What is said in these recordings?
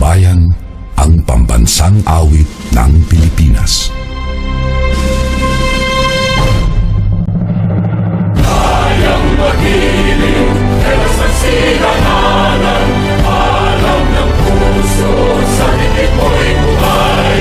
Bayan, ang pambansang awit ng Pilipinas. Kayang magilin, pero sa silanganan, alam ng puso, sa dibdib mo'y buhay.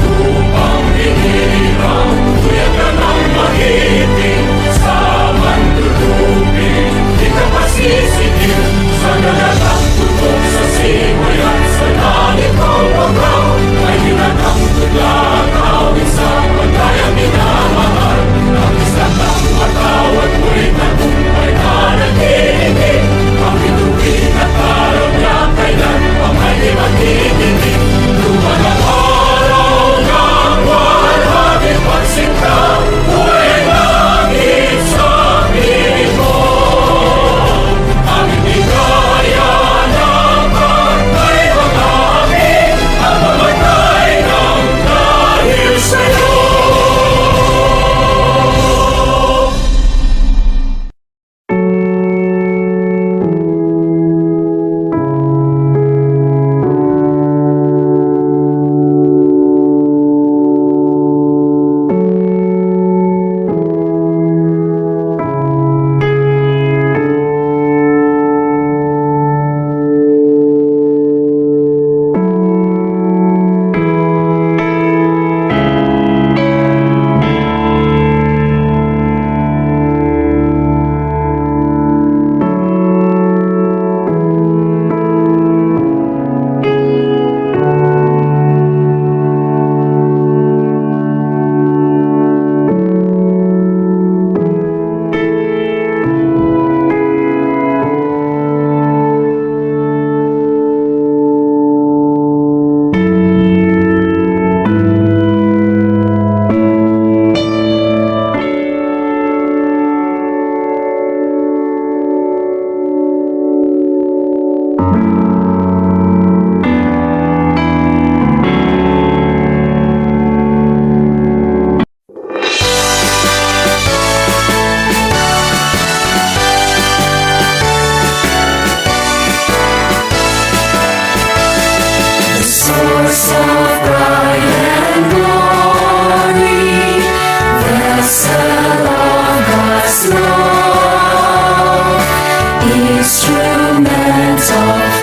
Upang hinirang, tuyag ka ng magiting, sa mandulupin, di ka masisingil, sa nalatang tutok sa simoy at sa langit ng pagkaw, ay hinatang tutlang awit sa pagkayang minamahal. Ang isang ng matawad mo'y tagumpay na nag-iibig, ang bituin at araw niya kailan pa may di magtitigil. Luman ang araw ng walhati pagsinta, buhay langit sa piling mo. Ang hindi kaya ng pagkay ng amin, ang mamatay ng dahil sa'yo. Source of pride and glory, vessel of God's love, instrument of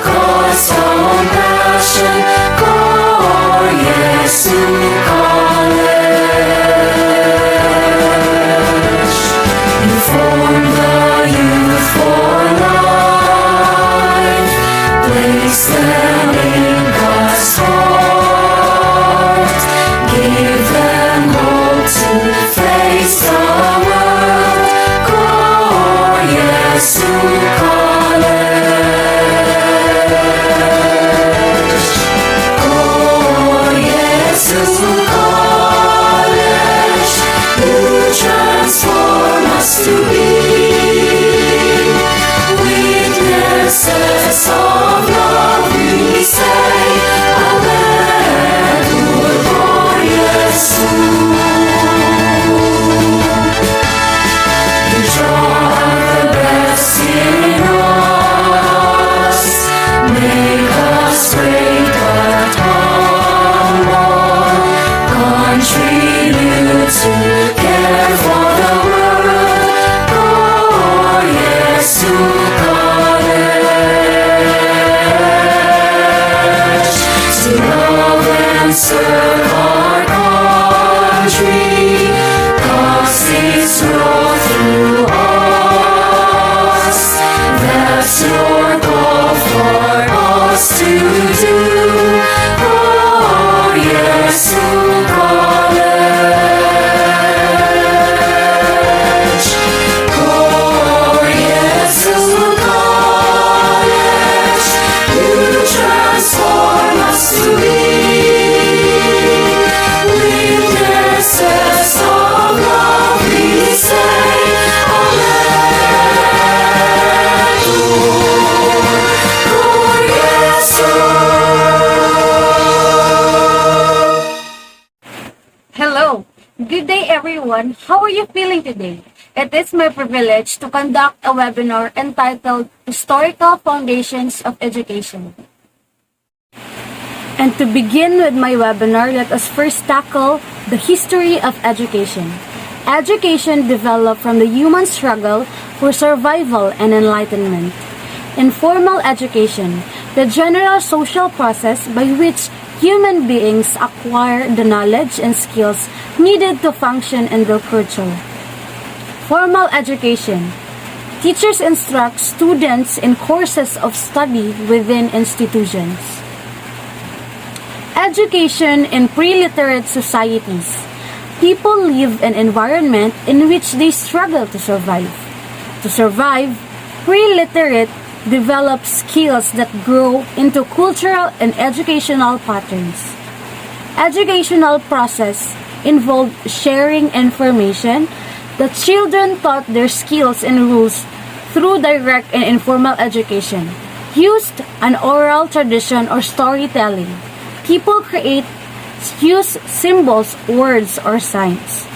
God's compassion, glorious college. You form the youth for life, place them in God's heart, give them hope to face the world, glorious college, glorious college, you transform us to be witnesses of love, we say, Alleluia, glorious. You draw the best in us, make us great but humble, contribute to care for the world, glorious college. To love and serve our country, cause its growth through us. That's your goal for us to do, glorious college, glorious college. You transform us to be witnesses of love, we say, Alleluia, glorious. Hello, good day everyone. How are you feeling today? It is my privilege to conduct a webinar entitled Historical Foundations of Education. And to begin with my webinar, let us first tackle the history of education. Education developed from the human struggle for survival and enlightenment. Informal education, the general social process by which human beings acquire the knowledge and skills needed to function in their culture. Formal education, teachers instruct students in courses of study within institutions. Education in pre-literate societies, people live in an environment in which they struggle to survive. To survive, pre-literate develop skills that grow into cultural and educational patterns. Educational process involved sharing information. The children taught their skills and rules through direct and informal education, used an oral tradition or storytelling. People use symbols, words, or signs.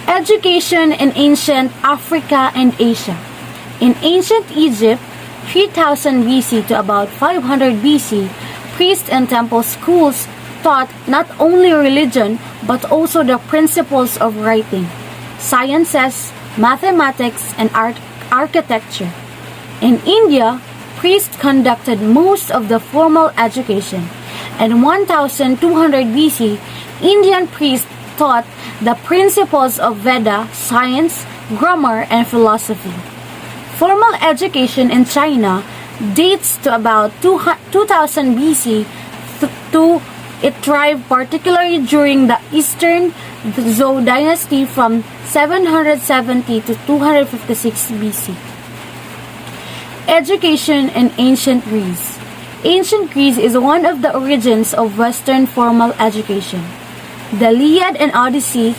Education in ancient Africa and Asia. In ancient Egypt, 3000 BC to about 500 BC, priests and temple schools taught not only religion but also the principles of writing, sciences, mathematics, and architecture. In India, priests conducted most of the formal education. In 1200 BC, Indian priests taught the principles of Veda, science, grammar, and philosophy. Formal education in China dates to about 2000 BC it thrived particularly during the Eastern Zhou dynasty from 770 to 256 BC. Education in ancient Greece. Ancient Greece is one of the origins of Western formal education. The Iliad and Odyssey,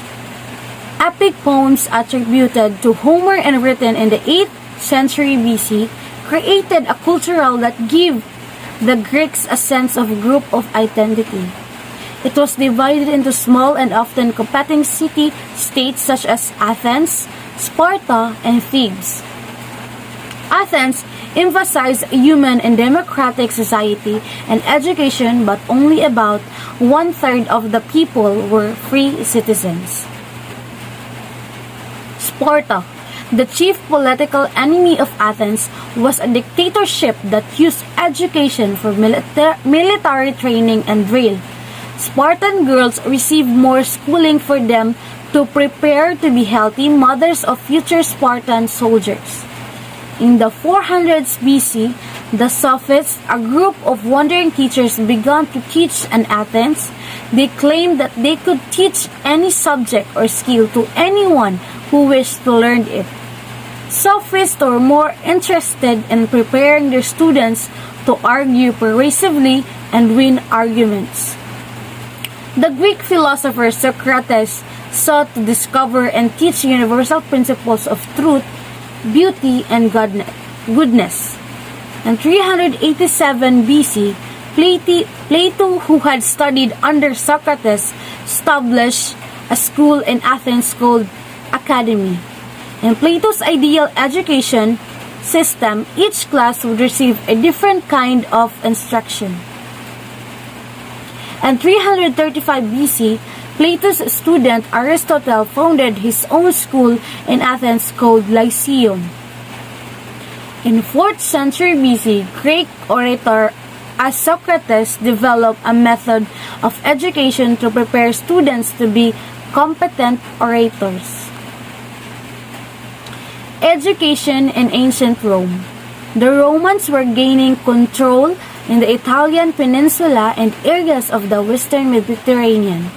epic poems attributed to Homer and written in the 8th century BC, created a culture that gave the Greeks a sense of group of identity. It was divided into small and often competing city-states such as Athens, Sparta, and Thebes. Athens emphasized human and democratic society and education, but only about one-third of the people were free citizens. Sparta, the chief political enemy of Athens, was a dictatorship that used education for military training and drill. Spartan girls received more schooling for them to prepare to be healthy mothers of future Spartan soldiers. In the 400s BC, the Sophists, a group of wandering teachers, began to teach in Athens. They claimed that they could teach any subject or skill to anyone who wished to learn it. Sophists were more interested in preparing their students to argue persuasively and win arguments. The Greek philosopher Socrates sought to discover and teach universal principles of truth, beauty, and goodness. In 387 BC, Plato, who had studied under Socrates, established a school in Athens called Academy. In Plato's ideal education system, each class would receive a different kind of instruction. In 335 BC, Plato's student Aristotle founded his own school in Athens called Lyceum. In 4th century BC, Greek orator Socrates developed a method of education to prepare students to be competent orators. Education in ancient Rome. The Romans were gaining control in the Italian peninsula and areas of the western Mediterranean.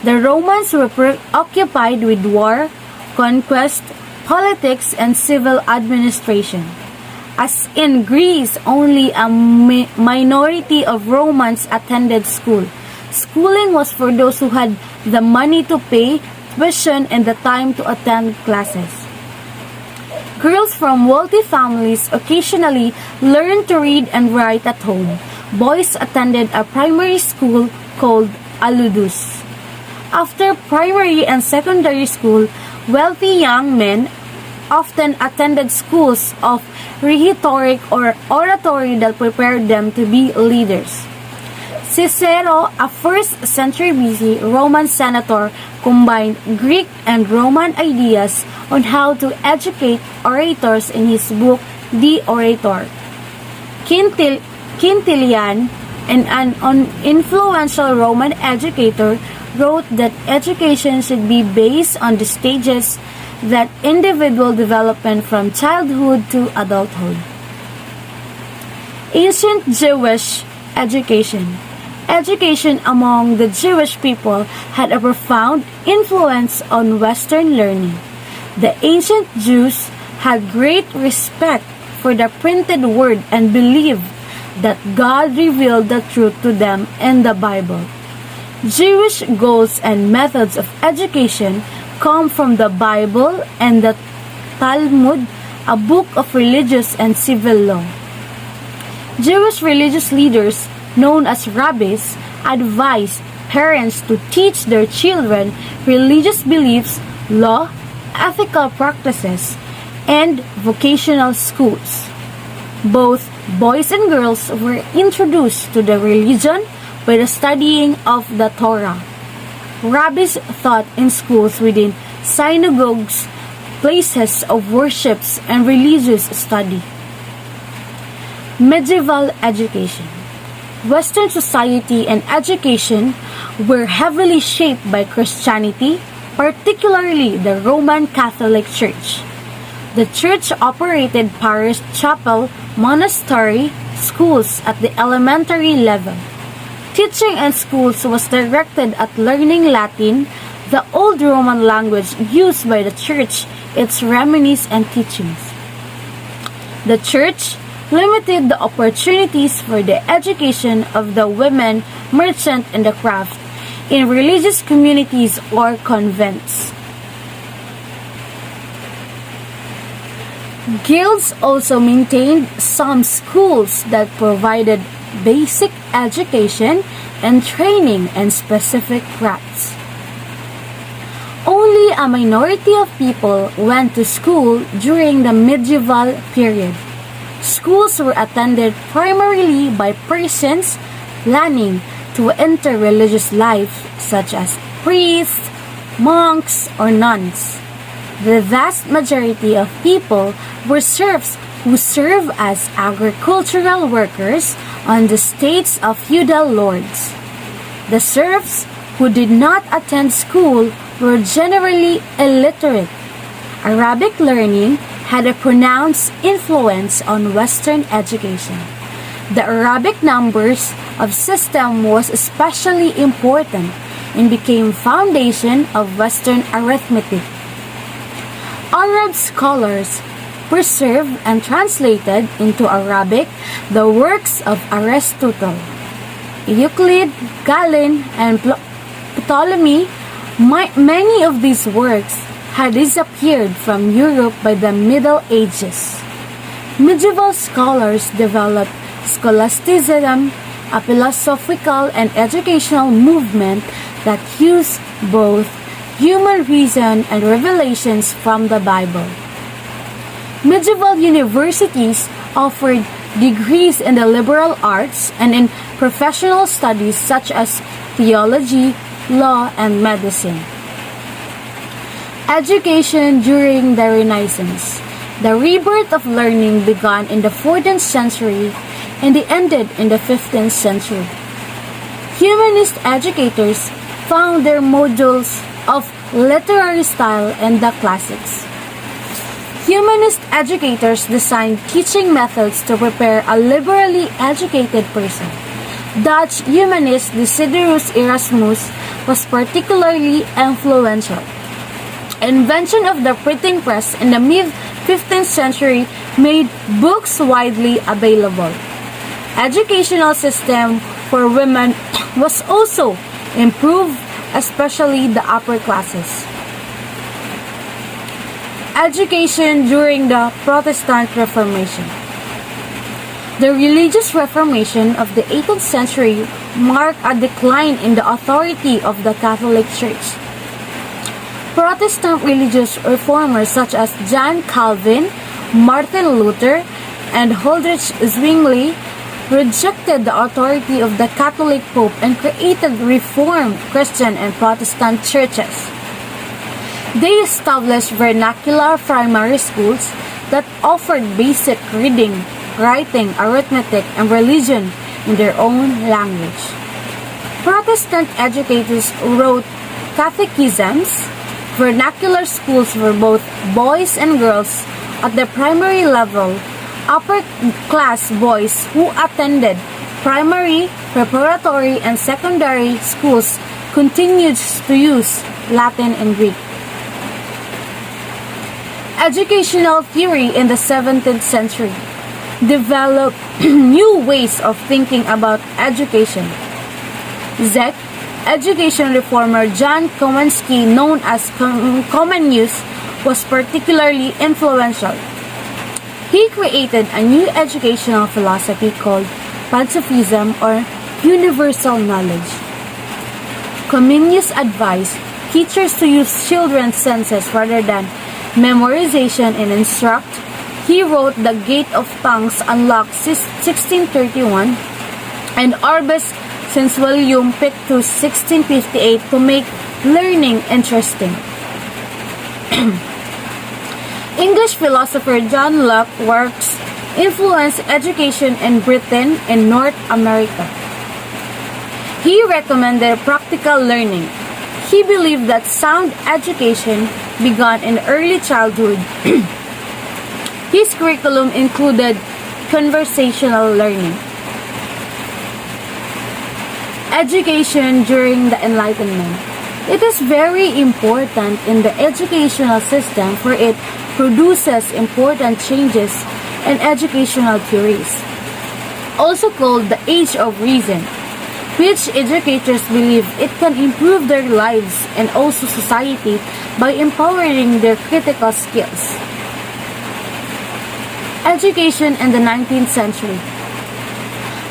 The Romans were preoccupied with war, conquest, politics, and civil administration. As in Greece, only a minority of Romans attended school. Schooling was for those who had the money to pay tuition and the time to attend classes. Girls from wealthy families occasionally learned to read and write at home. Boys attended a primary school called a ludus. After primary and secondary school, wealthy young men often attended schools of rhetoric or oratory that prepared them to be leaders. Cicero, a 1st century BC Roman senator, combined Greek and Roman ideas on how to educate orators in his book De Orator. Quintilian, an influential Roman educator, wrote that education should be based on the stages that individual development from childhood to adulthood. Ancient Jewish education. Education among the Jewish people had a profound influence on Western learning. The ancient Jews had great respect for the printed word and believed that God revealed the truth to them in the Bible. Jewish goals and methods of education come from the Bible and the Talmud, a book of religious and civil law. Jewish religious leaders, known as rabbis, advised parents to teach their children religious beliefs, law, ethical practices, and vocational schools. Both boys and girls were introduced to the religion by the studying of the Torah. Rabbis taught in schools within synagogues, places of worships, and religious study. Medieval education. Western society and education were heavily shaped by Christianity, particularly the Roman Catholic Church. The church operated parish chapel, monastery, schools at the elementary level. Teaching in schools was directed at learning Latin, the old Roman language used by the church, its remedies and teachings. The church limited the opportunities for the education of the women merchant in the craft in religious communities or convents. Guilds also maintained some schools that provided basic education and training in specific crafts. Only a minority of people went to school during the medieval period. Schools were attended primarily by persons planning to enter religious life, such as priests, monks, or nuns. The vast majority of people were serfs who served as agricultural workers on the estates of feudal lords. The serfs who did not attend school were generally illiterate. Arabic learning had a pronounced influence on Western education. The Arabic numbers of system was especially important and became foundation of Western arithmetic. Arab scholars preserved and translated into Arabic the works of Aristotle, Euclid, Galen, and Ptolemy. Many of these works had disappeared from Europe by the Middle Ages. Medieval scholars developed scholasticism, a philosophical and educational movement that used both human reason and revelations from the Bible. Medieval universities offered degrees in the liberal arts and in professional studies such as theology, law, and medicine. Education during the Renaissance. The rebirth of learning began in the 14th century and it ended in the 15th century. Humanist educators found their modules of literary style in the classics. Humanist educators designed teaching methods to prepare a liberally educated person. Dutch humanist Desiderius Erasmus was particularly influential. Invention of the printing press in the mid-15th century made books widely available. Educational system for women was also improved, especially the upper classes. Education during the Protestant Reformation. The religious reformation of the 18th century marked a decline in the authority of the Catholic Church. Protestant religious reformers such as John Calvin, Martin Luther, and Huldrych Zwingli rejected the authority of the Catholic Pope and created Reformed Christian and Protestant churches. They established vernacular primary schools that offered basic reading, writing, arithmetic, and religion in their own language. Protestant educators wrote catechisms, vernacular schools for both boys and girls at the primary level. Upper-class boys who attended primary, preparatory, and secondary schools continued to use Latin and Greek. Educational theory in the 17th century developed new ways of thinking about education. Zec, education reformer John Kowalski, known as Comenius, was particularly influential. He created a new educational philosophy called pacifism, or universal knowledge. Comenius advised teachers to use children's senses rather than memorization and instruct. He wrote The Gate of Tongues Unlocked 1631 and Orbis Sensualium Pictus 1658 to make learning interesting. English philosopher John Locke's works influenced education in Britain and North America. He recommended practical learning. He believed that sound education began in early childhood. His curriculum included conversational learning. Education during the Enlightenment. It is very important in the educational system for it produces important changes in educational theories, also called the Age of Reason, which educators believe it can improve their lives and also society by empowering their critical skills. Education in the 19th century.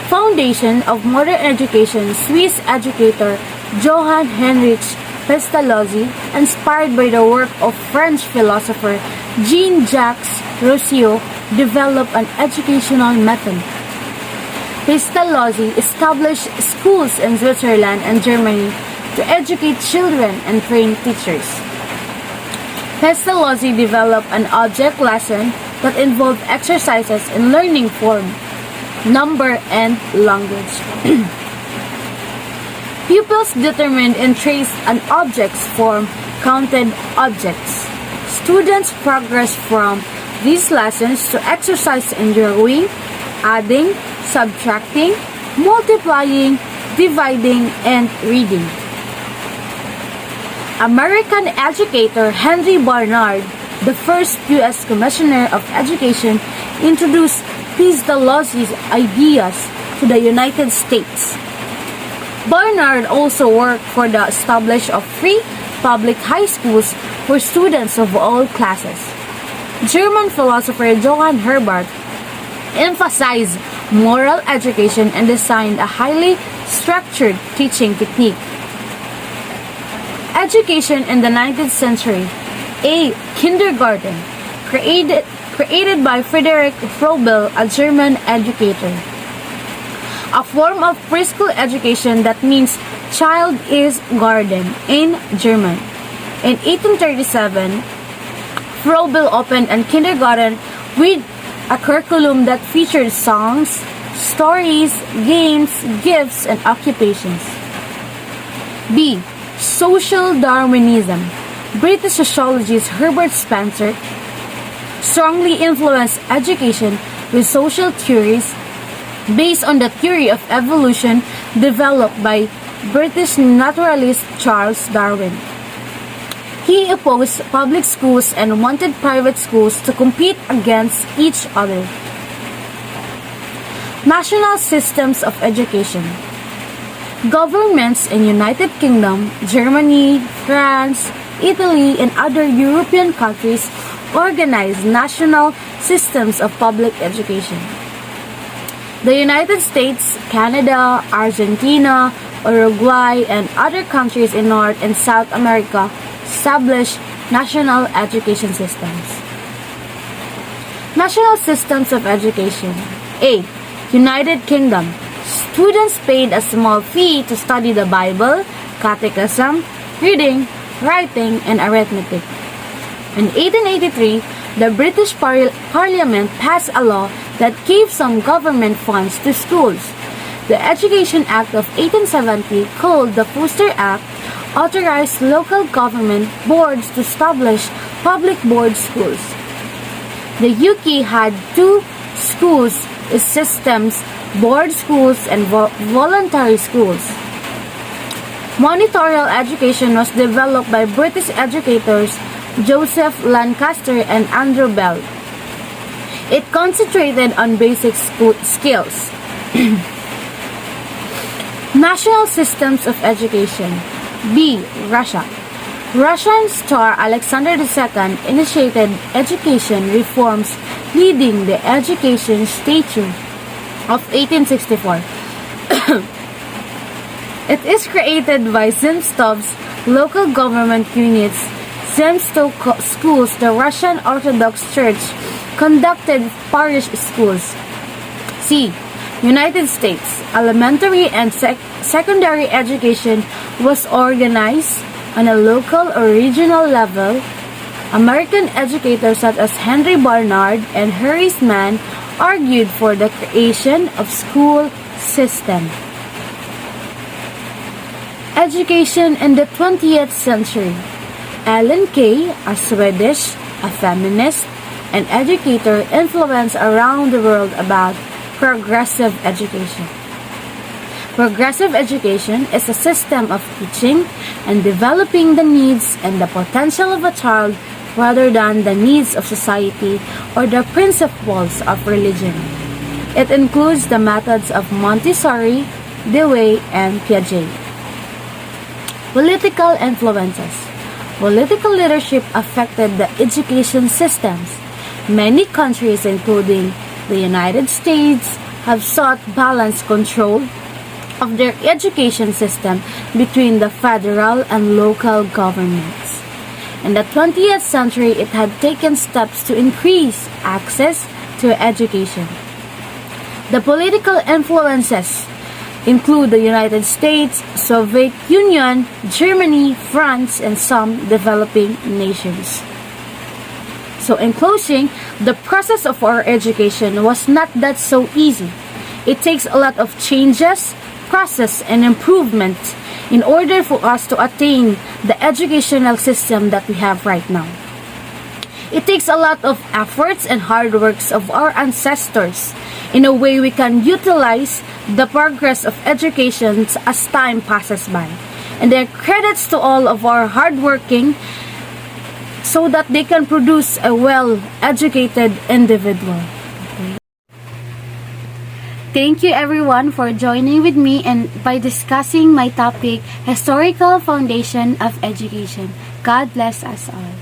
Foundation of modern education. Swiss educator Johann Heinrich Pestalozzi, inspired by the work of French philosopher Jean-Jacques Rousseau, developed an educational method. Pestalozzi established schools in Switzerland and Germany to educate children and train teachers. Pestalozzi developed an object lesson that involved exercises in learning form, number, and language. Pupils determined and traced an object's form, counted objects. Students progressed from these lessons to exercise in drawing, adding, subtracting, multiplying, dividing, and reading. American educator Henry Barnard, the first U.S. Commissioner of Education, introduced Pestalozzi's ideas to the United States. Barnard also worked for the establishment of free public high schools for students of all classes. German philosopher Johann Herbart emphasized moral education and designed a highly structured teaching technique. Education in the 19th century. A kindergarten, created by Friedrich Froebel, a German educator. A form of preschool education that means child is garden in German. In 1837, Froebel opened a kindergarten with a curriculum that featured songs, stories, games, gifts, and occupations. B. Social Darwinism. British sociologist Herbert Spencer strongly influenced education with social theories based on the theory of evolution developed by British naturalist Charles Darwin. He opposed public schools and wanted private schools to compete against each other. National systems of education. Governments in United Kingdom, Germany, France, Italy, and other European countries organized national systems of public education. The United States, Canada, Argentina, Uruguay, and other countries in North and South America established national education systems. National systems of education. A. United Kingdom. Students paid a small fee to study the Bible, catechism, reading, writing, and arithmetic. In 1883, the British Parliament passed a law that gave some government funds to schools. The Education Act of 1870, called the Foster Act, authorized local government boards to establish public board schools. The UK had two schools systems: board schools and voluntary schools. Monitorial education was developed by British educators Joseph Lancaster and Andrew Bell. It concentrated on basic skills. National systems of education. B. Russia. Russian Tsar Alexander II initiated education reforms leading the education statute of 1864. It is created by Zemstov's local government units. Zemstov schools, the Russian Orthodox Church, conducted parish schools. C. United States. Elementary and secondary education was organized on a local or regional level. American educators such as Henry Barnard and Horace Mann argued for the creation of school system. Education in the 20th century. Ellen Key, a Swedish, a feminist, and educator, influenced around the world about progressive education. Progressive education is a system of teaching and developing the needs and the potential of a child rather than the needs of society or the principles of religion. It includes the methods of Montessori, Dewey, and Piaget. Political influences. Political leadership affected the education systems. Many countries, including the United States, have sought balanced control of their education system between the federal and local governments. In the 20th century, it had taken steps to increase access to education. The political influences include the United States, Soviet Union, Germany, France, and some developing nations. So in closing, the process of our education was not that so easy. It takes a lot of changes, process, and improvement in order for us to attain the educational system that we have right now. It takes a lot of efforts and hard works of our ancestors. In a way, we can utilize the progress of education as time passes by. And there are credits to all of our hardworking so that they can produce a well-educated individual. Okay. Thank you everyone for joining with me and by discussing my topic, Historical Foundation of Education. God bless us all.